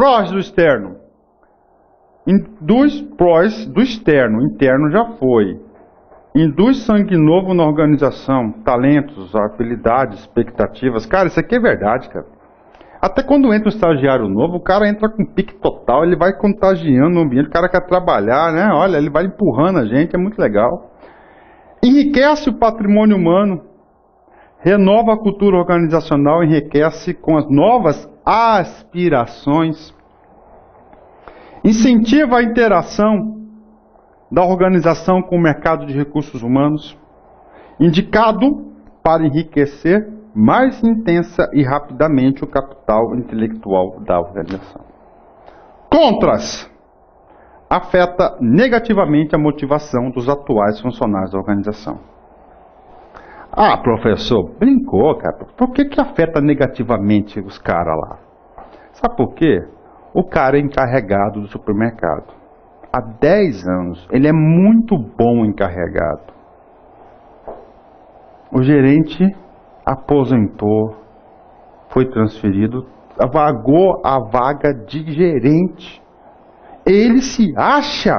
Prós do externo. Induz prós do externo. Interno já foi. Induz sangue novo na organização. Talentos, habilidades, expectativas. Cara, isso aqui é verdade, cara. Até quando entra um estagiário novo, o cara entra com pique total, ele vai contagiando o ambiente, o cara quer trabalhar, né? Olha, ele vai empurrando a gente, é muito legal. Enriquece o patrimônio humano, renova a cultura organizacional, enriquece com as novas aspirações, incentiva a interação da organização com o mercado de recursos humanos, indicado para enriquecer mais intensa e rapidamente o capital intelectual da organização. Contras. Afeta negativamente a motivação dos atuais funcionários da organização. Ah, professor, brincou, cara. Por que afeta negativamente os caras lá? Sabe por quê? O cara é encarregado do supermercado. Há 10 anos. Ele é muito bom encarregado. O gerente aposentou, foi transferido, vagou a vaga de gerente. Ele se acha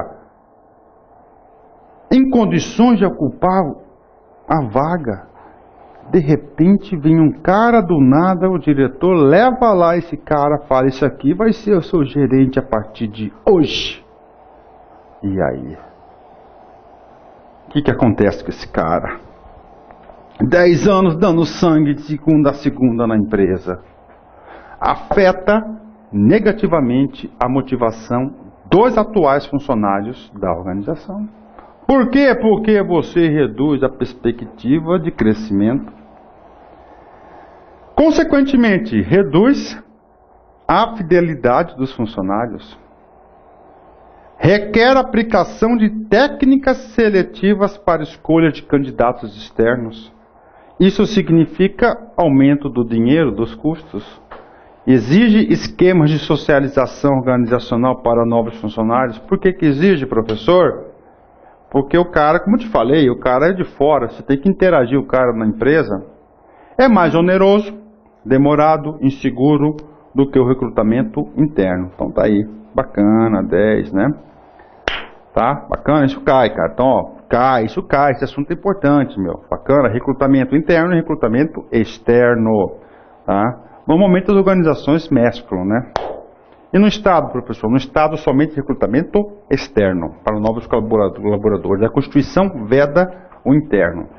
em condições de ocupar a vaga. De repente vem um cara do nada, o diretor leva lá esse cara, fala: isso aqui vai ser o seu gerente a partir de hoje. E aí? O que acontece com esse cara? 10 anos dando sangue de segunda a segunda na empresa. Afeta negativamente a motivação dos atuais funcionários da organização. Por quê? Porque você reduz a perspectiva de crescimento. Consequentemente, reduz a fidelidade dos funcionários. Requer aplicação de técnicas seletivas para escolha de candidatos externos. Isso significa aumento do dinheiro, dos custos. Exige esquemas de socialização organizacional para novos funcionários. Por que exige, professor? Porque o cara, como eu te falei, o cara é de fora, você tem que interagir o cara na empresa. É mais oneroso, demorado, inseguro do que o recrutamento interno. Então tá aí, bacana, 10, né? Tá? Bacana, isso cai, cara. Então, ó, isso cai, esse assunto é importante, meu. Bacana, recrutamento interno e recrutamento externo, tá? Normalmente as organizações mesclam, né? E no Estado, professor? No Estado, somente recrutamento externo para novos colaboradores. A Constituição veda o interno.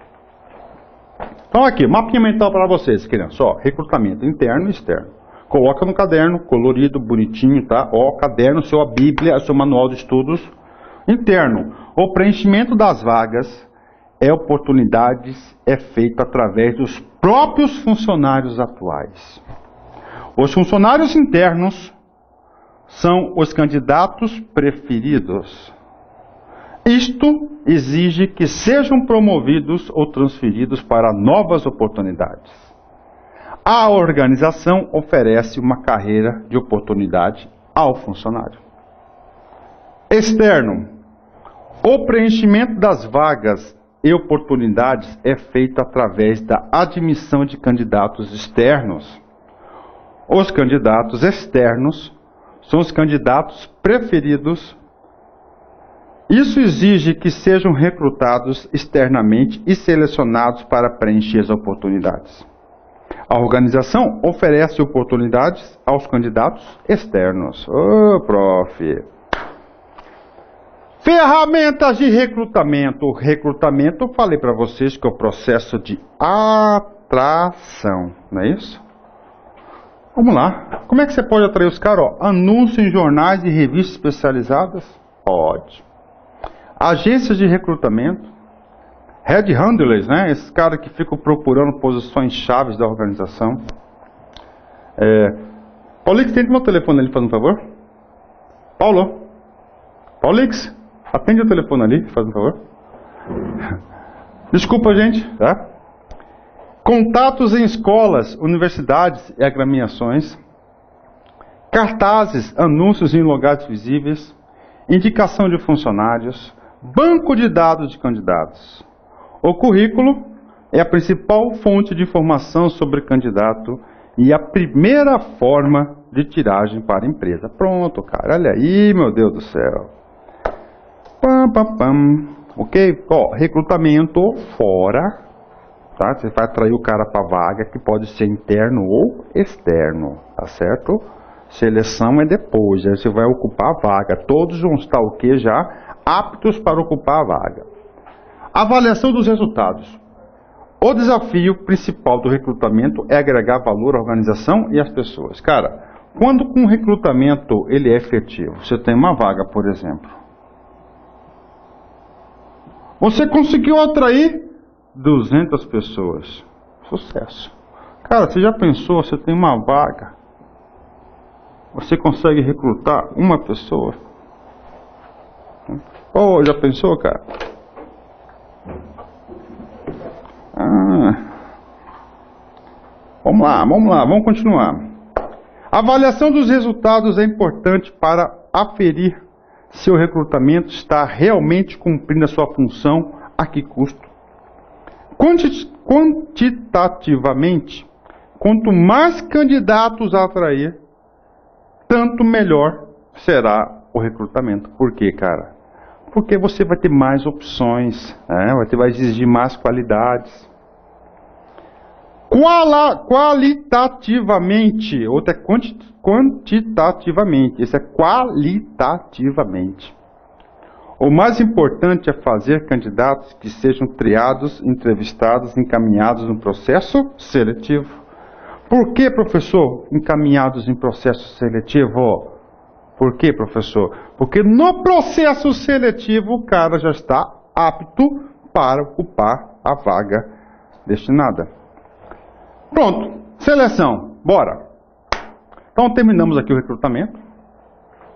Então aqui, mapinha mental para vocês, crianças. Ó, recrutamento interno e externo. Coloca no caderno, colorido, bonitinho, tá? Ó, caderno, sua Bíblia, seu manual de estudos. Interno. O preenchimento das vagas é feito através dos próprios funcionários atuais. Os funcionários internos são os candidatos preferidos. Isto exige que sejam promovidos ou transferidos para novas oportunidades. A organização oferece uma carreira de oportunidade ao funcionário. Externo. O preenchimento das vagas e oportunidades é feito através da admissão de candidatos externos. Os candidatos externos são os candidatos preferidos. Isso exige que sejam recrutados externamente e selecionados para preencher as oportunidades. A organização oferece oportunidades aos candidatos externos. Ô, prof. Ferramentas de recrutamento. Recrutamento, eu falei para vocês que é o processo de atração, não é isso? Vamos lá. Como é que você pode atrair os caras? Anúncio em jornais e revistas especializadas? Pode. Agências de recrutamento. Headhunters, né? Esses caras que ficam procurando posições chaves da organização. Paulix, tem meu telefone ali, faz um favor. Paulix, atende o telefone ali, faz um favor. Desculpa, gente, tá? Contatos em escolas, universidades e agremiações. Cartazes, anúncios em lugares visíveis. Indicação de funcionários. Banco de dados de candidatos. O currículo é a principal fonte de informação sobre candidato e a primeira forma de tiragem para a empresa. Pronto, cara, olha aí, meu Deus do céu. Pam, pam, pam. Ok? Ó, recrutamento fora, tá? Você vai atrair o cara para vaga, que pode ser interno ou externo, tá certo? Seleção é depois, aí você vai ocupar a vaga. Todos vão estar o que já? Aptos para ocupar a vaga. Avaliação dos resultados. O desafio principal do recrutamento é agregar valor à organização e às pessoas. Cara, quando um recrutamento ele é efetivo, você tem uma vaga, por exemplo. Você conseguiu atrair 200 pessoas. Sucesso. Cara, você já pensou, você tem uma vaga, você consegue recrutar uma pessoa? Oh, já pensou, cara? Vamos continuar. A avaliação dos resultados é importante para aferir se o recrutamento está realmente cumprindo a sua função, a que custo. Quantitativamente, quanto mais candidatos atrair, tanto melhor será o recrutamento. Por quê, cara? Porque você vai ter mais opções, né? Vai exigir mais qualidades. Qualitativamente, outro é quantitativamente, esse é qualitativamente. O mais importante é fazer candidatos que sejam triados, entrevistados, encaminhados no processo seletivo. Por que, professor, encaminhados em processo seletivo? Por que, professor? Porque no processo seletivo o cara já está apto para ocupar a vaga destinada. Pronto, seleção, bora. Então terminamos aqui o recrutamento,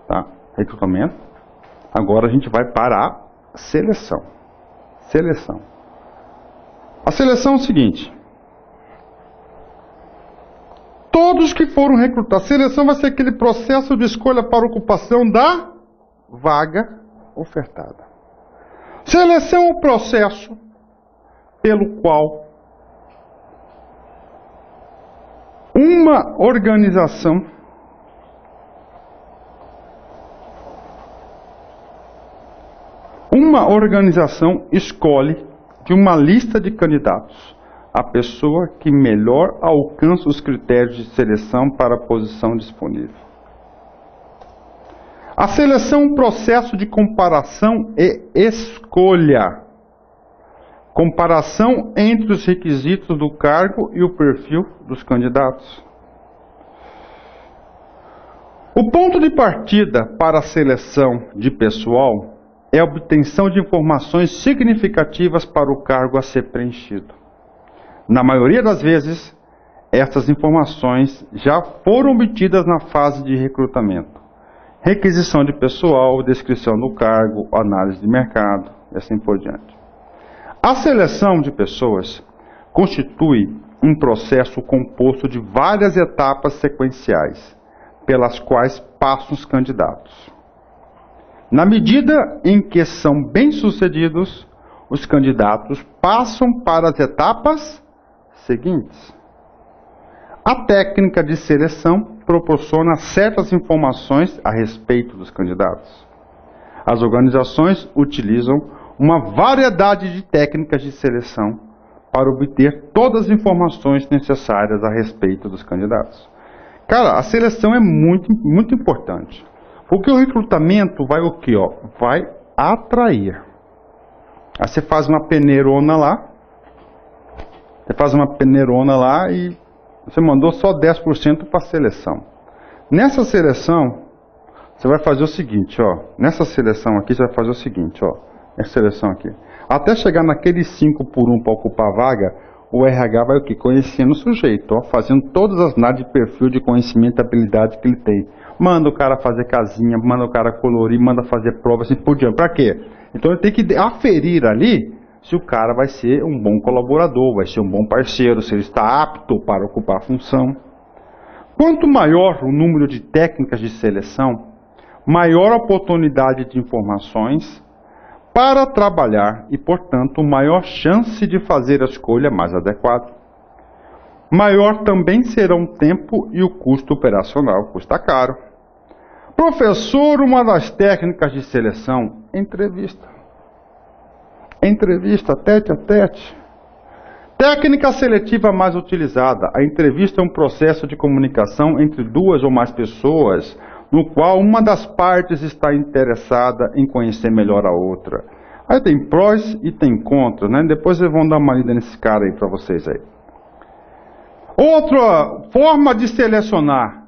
tá? Recrutamento. Agora a gente vai para a seleção. Seleção. A seleção é o seguinte. Todos que foram recrutados. Seleção vai ser aquele processo de escolha para ocupação da vaga ofertada. Seleção é o processo pelo qual uma organização escolhe de uma lista de candidatos a pessoa que melhor alcança os critérios de seleção para a posição disponível. A seleção é um processo de comparação e escolha. Comparação entre os requisitos do cargo e o perfil dos candidatos. O ponto de partida para a seleção de pessoal é a obtenção de informações significativas para o cargo a ser preenchido. Na maioria das vezes, essas informações já foram obtidas na fase de recrutamento. Requisição de pessoal, descrição do cargo, análise de mercado, e assim por diante. A seleção de pessoas constitui um processo composto de várias etapas sequenciais, pelas quais passam os candidatos. Na medida em que são bem-sucedidos, os candidatos passam para as etapas seguintes. A técnica de seleção proporciona certas informações a respeito dos candidatos. As organizações utilizam uma variedade de técnicas de seleção para obter todas as informações necessárias a respeito dos candidatos. Cara, a seleção é muito importante. Porque o recrutamento vai o quê? Vai atrair. Aí você faz uma peneirona lá. E você mandou só 10% para a seleção. Nessa seleção, você vai fazer o seguinte, ó. Nessa seleção aqui, você vai fazer o seguinte, ó. Essa seleção aqui. Até chegar naquele 5 por 1 para ocupar a vaga, o RH vai o quê? Conhecendo o sujeito, ó. Fazendo todas as análises de perfil de conhecimento e habilidade que ele tem. Manda o cara fazer casinha, manda o cara colorir, manda fazer prova, assim por diante. Para quê? Então ele tem que aferir ali se o cara vai ser um bom colaborador, vai ser um bom parceiro, se ele está apto para ocupar a função. Quanto maior o número de técnicas de seleção, maior a oportunidade de informações para trabalhar e, portanto, maior chance de fazer a escolha mais adequada. maior também será o tempo e o custo operacional. Custa caro. Professor, uma das técnicas de seleção, entrevista. Entrevista, tete a tete. Técnica seletiva mais utilizada. A entrevista é um processo de comunicação entre duas ou mais pessoas, no qual uma das partes está interessada em conhecer melhor a outra. Aí tem prós e tem contras, né? Depois vocês vão dar uma lida nesse cara aí para vocês aí. Outra forma de selecionar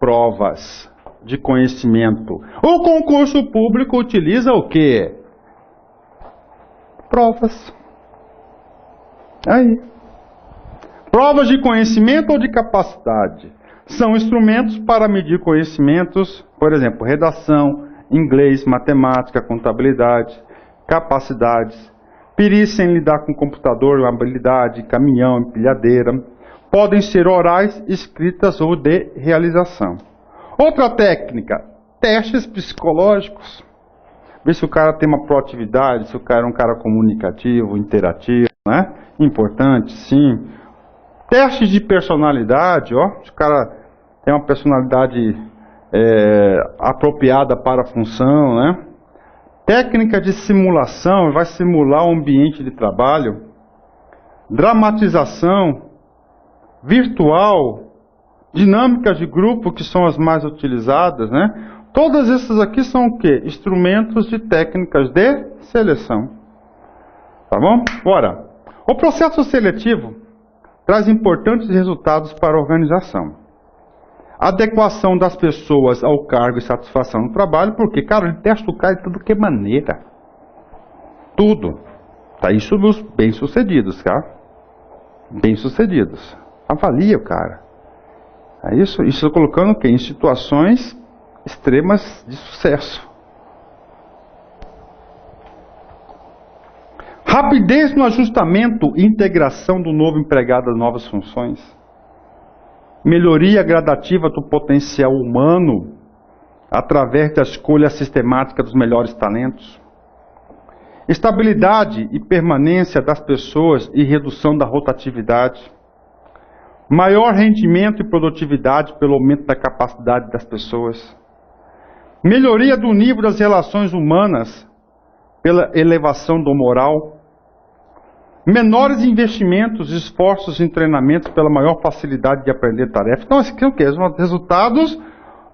provas de conhecimento. O concurso público utiliza o quê? Provas. Aí. Provas de conhecimento ou de capacidade. São instrumentos para medir conhecimentos, por exemplo, redação, inglês, matemática, contabilidade, capacidades, perícia em lidar com computador, habilidade, caminhão, empilhadeira. Podem ser orais, escritas ou de realização. Outra técnica, testes psicológicos. Ver se o cara tem uma proatividade, se o cara é um cara comunicativo, interativo, né? Importante, sim. Testes de personalidade, ó, se o cara tem uma personalidade apropriada para a função, né? Técnica de simulação, vai simular o ambiente de trabalho. Dramatização, virtual, dinâmicas de grupo, que são as mais utilizadas, né? Todas essas aqui são o quê? Instrumentos de técnicas de seleção. Tá bom? Bora. O processo seletivo traz importantes resultados para a organização. Adequação das pessoas ao cargo e satisfação no trabalho, porque, cara, ele testa o cara de tudo que é maneira. Tudo. Tá isso dos bem-sucedidos, tá? Bem-sucedidos. Avalia o cara. É isso? Isso eu estou colocando o quê? Em situações extremas de sucesso. Rapidez no ajustamento e integração do novo empregado às novas funções. Melhoria gradativa do potencial humano através da escolha sistemática dos melhores talentos. Estabilidade e permanência das pessoas e redução da rotatividade. Maior rendimento e produtividade pelo aumento da capacidade das pessoas. Melhoria do nível das relações humanas pela elevação do moral. Menores investimentos, esforços em treinamentos pela maior facilidade de aprender tarefas. Então, isso aqui é o quê? São resultados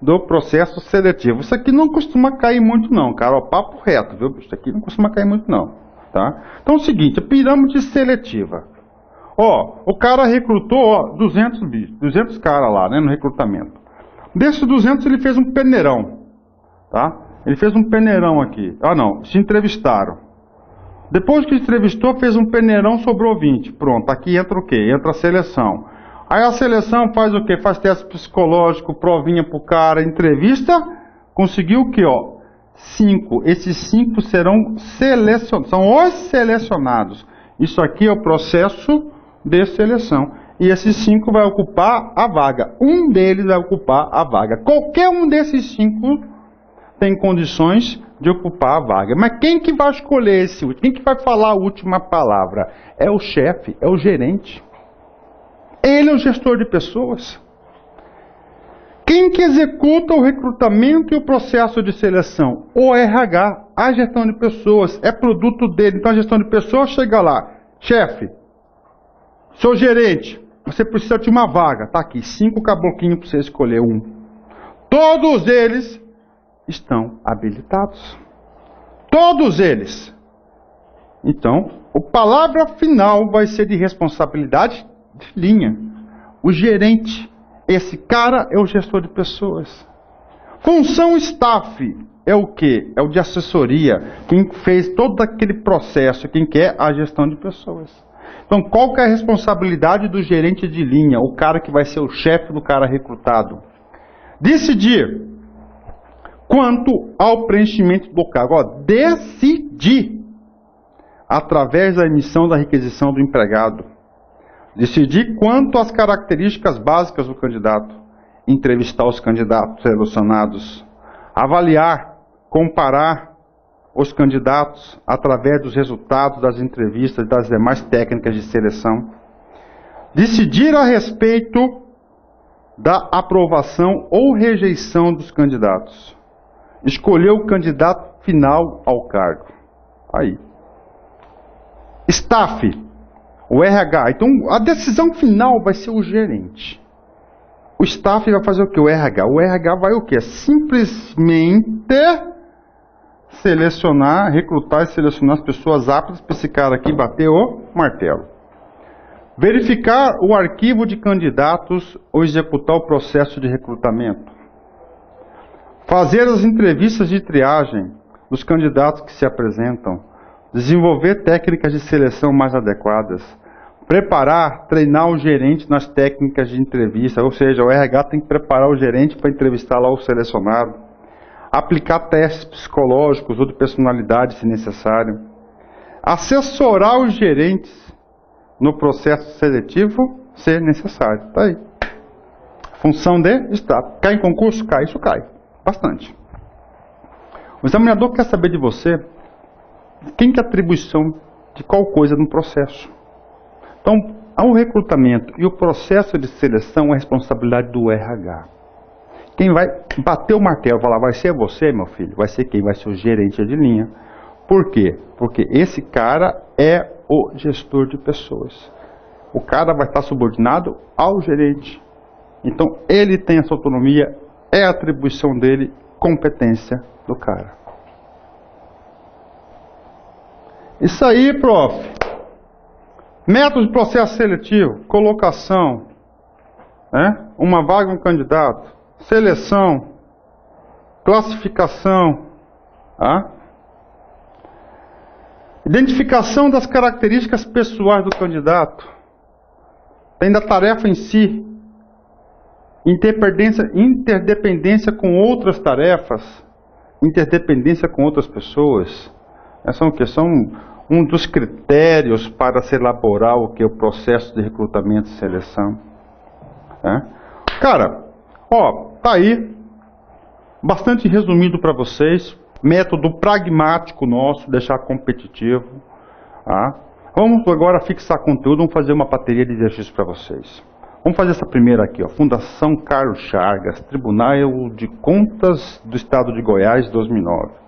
do processo seletivo. Isso aqui não costuma cair muito não, cara. Ó, papo reto, viu? Isso aqui não costuma cair muito não. Tá? Então é o seguinte, a pirâmide seletiva. Ó, o cara recrutou 200 caras lá, né, no recrutamento. Desses 200 ele fez um peneirão. Tá? Ele fez um peneirão aqui. Ah não, se entrevistaram. Depois que entrevistou, fez um peneirão, sobrou 20. Pronto, aqui entra o quê? Entra a seleção. Aí a seleção faz o quê? Faz teste psicológico, provinha pro cara, entrevista, conseguiu o quê? Ó, 5. Esses 5 serão selecionados, são os selecionados. Isso aqui é o processo de seleção. E esses 5 vai ocupar a vaga. Um deles vai ocupar a vaga. Qualquer um desses 5 tem condições de ocupar a vaga. Mas quem que vai escolher esse último? Quem que vai falar a última palavra? É o chefe, é o gerente. Ele é o gestor de pessoas. Quem que executa o recrutamento e o processo de seleção? O RH, a gestão de pessoas, é produto dele. Então a gestão de pessoas chega lá, chefe, seu gerente, você precisa de uma vaga. Tá aqui, 5 caboclinhos para você escolher um. Todos eles estão habilitados. Todos eles. Então, a palavra final vai ser de responsabilidade de linha. O gerente, esse cara é o gestor de pessoas. Função staff é o quê? É o de assessoria. Quem fez todo aquele processo, quem quer a gestão de pessoas. Então, qual que é a responsabilidade do gerente de linha? O cara que vai ser o chefe do cara recrutado. Decidir quanto ao preenchimento do cargo. Ó, decidir através da emissão da requisição do empregado. Decidir quanto às características básicas do candidato. Entrevistar os candidatos selecionados. Avaliar, comparar os candidatos através dos resultados das entrevistas e das demais técnicas de seleção. decidir a respeito da aprovação ou rejeição dos candidatos. Escolher o candidato final ao cargo. Aí. Staff, o RH. Então, a decisão final vai ser o gerente. O staff vai fazer o que? O RH. O RH vai o que? Simplesmente selecionar, recrutar e selecionar as pessoas aptas para esse cara aqui bater o martelo. Verificar o arquivo de candidatos ou executar o processo de recrutamento. Fazer as entrevistas de triagem dos candidatos que se apresentam. Desenvolver técnicas de seleção mais adequadas. Preparar, treinar o gerente nas técnicas de entrevista, ou seja, o RH tem que preparar o gerente para entrevistar lá o selecionado. Aplicar testes psicológicos ou de personalidade, se necessário. Assessorar os gerentes no processo seletivo, se necessário. Está aí. Função de staff. Cai em concurso? Cai. Isso cai. Bastante. O examinador quer saber de você quem que é a atribuição de qual coisa no processo. Então, o recrutamento e o processo de seleção é responsabilidade do RH. Quem vai bater o martelo e falar, vai ser você, meu filho? Vai ser quem? Vai ser o gerente de linha. Por quê? Porque esse cara é o gestor de pessoas. O cara vai estar subordinado ao gerente. Então, ele tem essa autonomia, é a atribuição dele, competência do cara. Isso aí, prof. Método de processo seletivo, colocação, né? Uma vaga, um candidato, seleção, classificação, tá? Identificação das características pessoais do candidato, tem da tarefa em si, interdependência com outras tarefas, interdependência com outras pessoas. Essas são um dos critérios para se elaborar o que é o processo de recrutamento e seleção. Cara, tá aí, bastante resumido para vocês, método pragmático nosso, deixar competitivo. Tá? Vamos agora fixar conteúdo, vamos fazer uma bateria de exercícios para vocês. Vamos fazer essa primeira aqui, ó, Fundação Carlos Chagas, Tribunal de Contas do Estado de Goiás, 2009.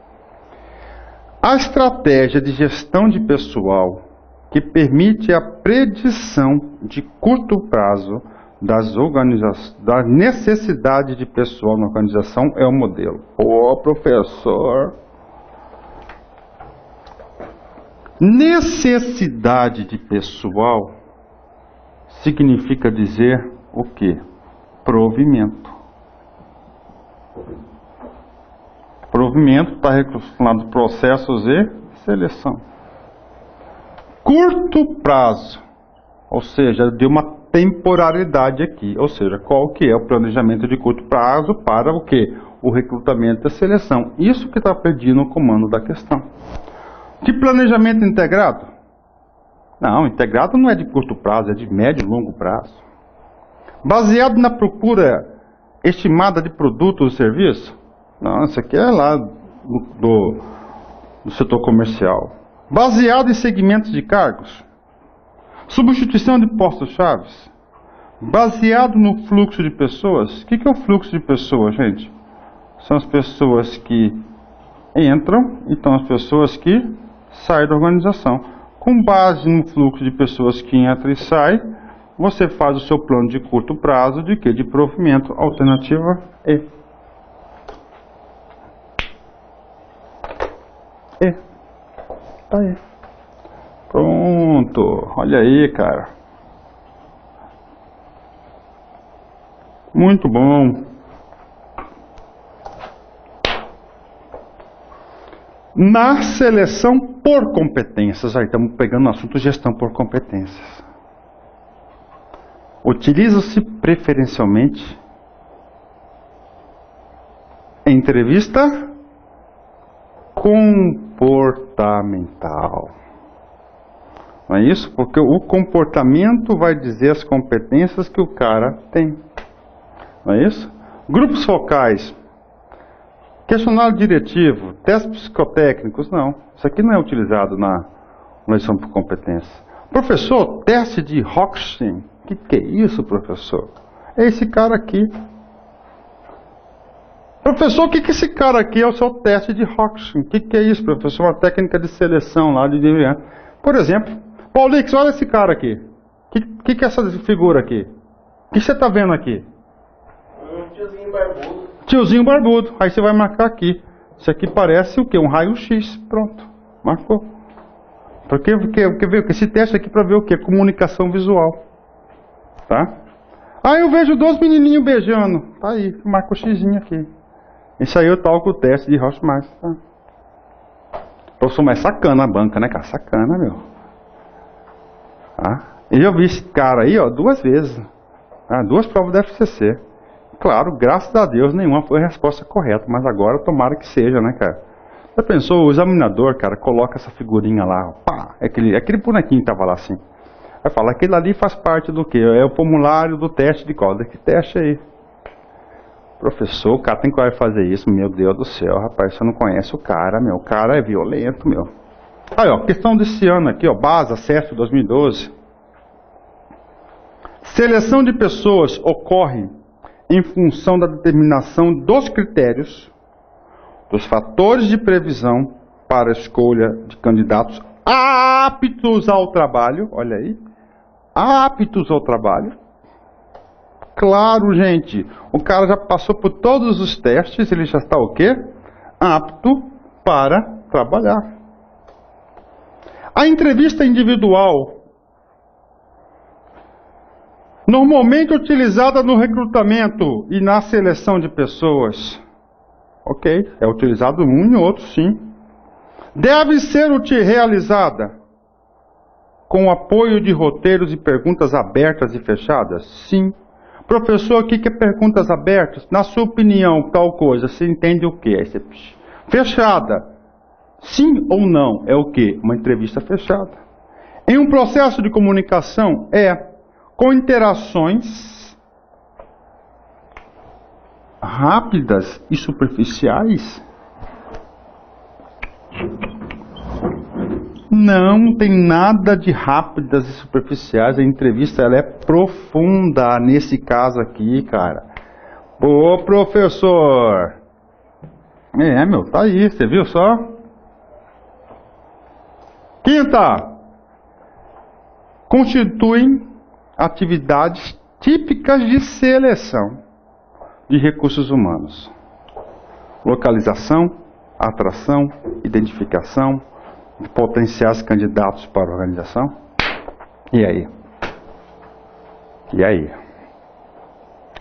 A estratégia de gestão de pessoal que permite a predição de curto prazo da necessidade de pessoal na organização é o modelo. Professor. Necessidade de pessoal significa dizer o quê? Provimento. Provimento está relacionado a processos e seleção. Curto prazo, ou seja, de uma temporalidade aqui, ou seja, qual que é o planejamento de curto prazo para o quê? O recrutamento e a seleção. Isso que está pedindo o comando da questão. Que planejamento integrado? Não, integrado não é de curto prazo, é de médio e longo prazo. Baseado na procura estimada de produto ou serviço? Não, isso aqui é lá do setor comercial. Baseado em segmentos de cargos. Substituição de postos-chave. Baseado no fluxo de pessoas. O que é o fluxo de pessoas, gente? São as pessoas que entram e são as pessoas que saem da organização. Com base no fluxo de pessoas que entram e saem, você faz o seu plano de curto prazo de quê? De provimento. Alternativa E. Tá aí. Pronto. Olha aí, cara. Muito bom. Na seleção por competências, aí estamos pegando o assunto gestão por competências. Utiliza-se preferencialmente entrevista comportamental. Não é isso? Porque o comportamento vai dizer as competências que o cara tem. Não é isso? Grupos focais. Questionário diretivo. Testes psicotécnicos. Não. Isso aqui não é utilizado na eleição por competência. Professor, teste de Hochstein. Que é isso, professor? É esse cara aqui. Professor, o que esse cara aqui é o seu teste de Hodgkin? O que é isso, professor? Uma técnica de seleção lá de... Por exemplo, Paulix, olha esse cara aqui. O que é essa figura aqui? O que você está vendo aqui? Um tiozinho barbudo. Tiozinho barbudo. Aí você vai marcar aqui. Isso aqui parece o quê? Um raio-x. Pronto. Marcou. Porque esse teste aqui para ver o quê? Comunicação visual. Tá? Aí eu vejo 2 menininhos beijando. Tá aí. Marca o xzinho aqui. Isso aí eu toco o teste de Rochmeister. Tá? Professor, mas sacana a banca, né, cara? Sacana, meu. Tá? E eu vi esse cara aí, ó, 2 vezes. Tá? 2 provas da FCC. Claro, graças a Deus, nenhuma foi a resposta correta. Mas agora tomara que seja, né, cara? Já pensou, o examinador, cara, coloca essa figurinha lá. Pá, aquele bonequinho que tava lá assim. Vai falar, aquele ali faz parte do quê? É o formulário do teste de qual? Que teste aí? Professor, o cara tem que fazer isso. Meu Deus do céu, rapaz, você não conhece o cara, meu. O cara é violento, meu. Aí, ó, questão desse ano aqui, ó, BASA, CEF 2012. Seleção de pessoas ocorre em função da determinação dos critérios, dos fatores de previsão para a escolha de candidatos aptos ao trabalho. Olha aí, aptos ao trabalho. Claro, gente, o cara já passou por todos os testes, ele já está o quê? Apto para trabalhar. A entrevista individual, normalmente utilizada no recrutamento e na seleção de pessoas. Ok, é utilizado um e outro, sim. Deve ser realizada com o apoio de roteiros e perguntas abertas e fechadas? Sim. Professor, o que é perguntas abertas? Na sua opinião, tal coisa, você entende o quê? Aí você... Fechada. Sim ou não? É o quê? Uma entrevista fechada. Em um processo de comunicação, com interações rápidas e superficiais? Não tem nada de rápidas e superficiais. A entrevista ela é profunda nesse caso aqui, cara. Ô, professor. Meu, tá aí, você viu só? Quinta. Constituem atividades típicas de seleção de recursos humanos. Localização, atração, identificação de potenciais candidatos para a organização. E aí? E aí?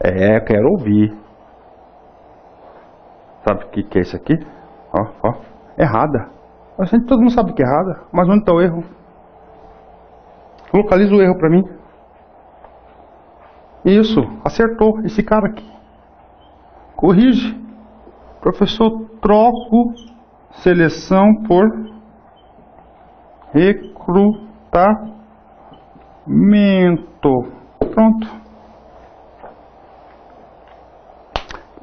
Eu quero ouvir. Sabe o que é isso aqui? Ó. Errada. Todo mundo sabe que é errada, mas onde está o erro? Localiza o erro para mim. Isso, acertou esse cara aqui. Corrige. Professor, troco seleção por recrutamento. Pronto.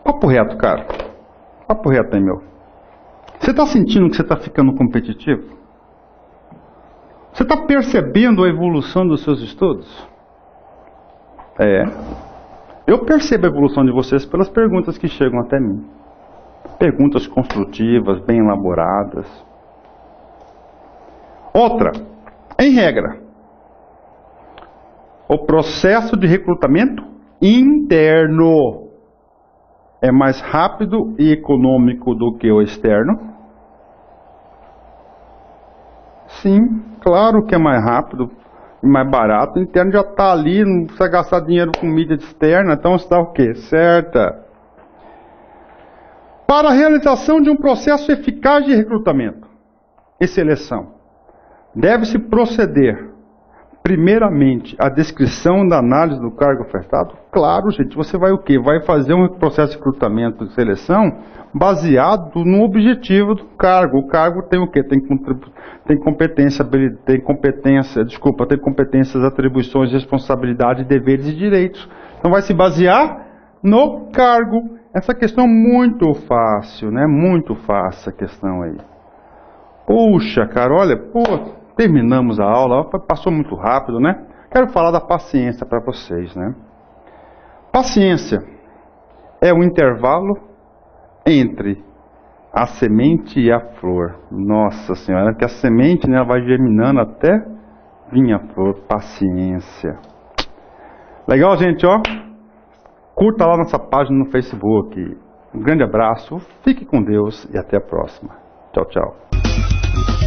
Papo reto, cara. Papo reto aí, meu. Você está sentindo que você está ficando competitivo? Você está percebendo a evolução dos seus estudos? Eu percebo a evolução de vocês pelas perguntas que chegam até mim. Perguntas construtivas, bem elaboradas. Outra, em regra, o processo de recrutamento interno é mais rápido e econômico do que o externo? Sim, claro que é mais rápido e mais barato. O interno já está ali, não precisa gastar dinheiro com mídia externa, então está o quê? Certa. Para a realização de um processo eficaz de recrutamento e seleção, deve-se proceder, primeiramente, à descrição da análise do cargo ofertado? Claro, gente, você vai o quê? Vai fazer um processo de recrutamento e seleção baseado no objetivo do cargo. O cargo tem o quê? Tem competências, atribuições, responsabilidades, deveres e direitos. Então vai se basear no cargo. Essa questão é muito fácil, né? Muito fácil essa questão aí. Puxa, cara, olha, terminamos a aula, passou muito rápido, né? quero falar da paciência para vocês, né? Paciência é o intervalo entre a semente e a flor. Nossa Senhora, que a semente, né, vai germinando até vir a flor. Paciência. Legal, gente, ó. Curta lá nossa página no Facebook. Um grande abraço, fique com Deus e até a próxima. Tchau, tchau.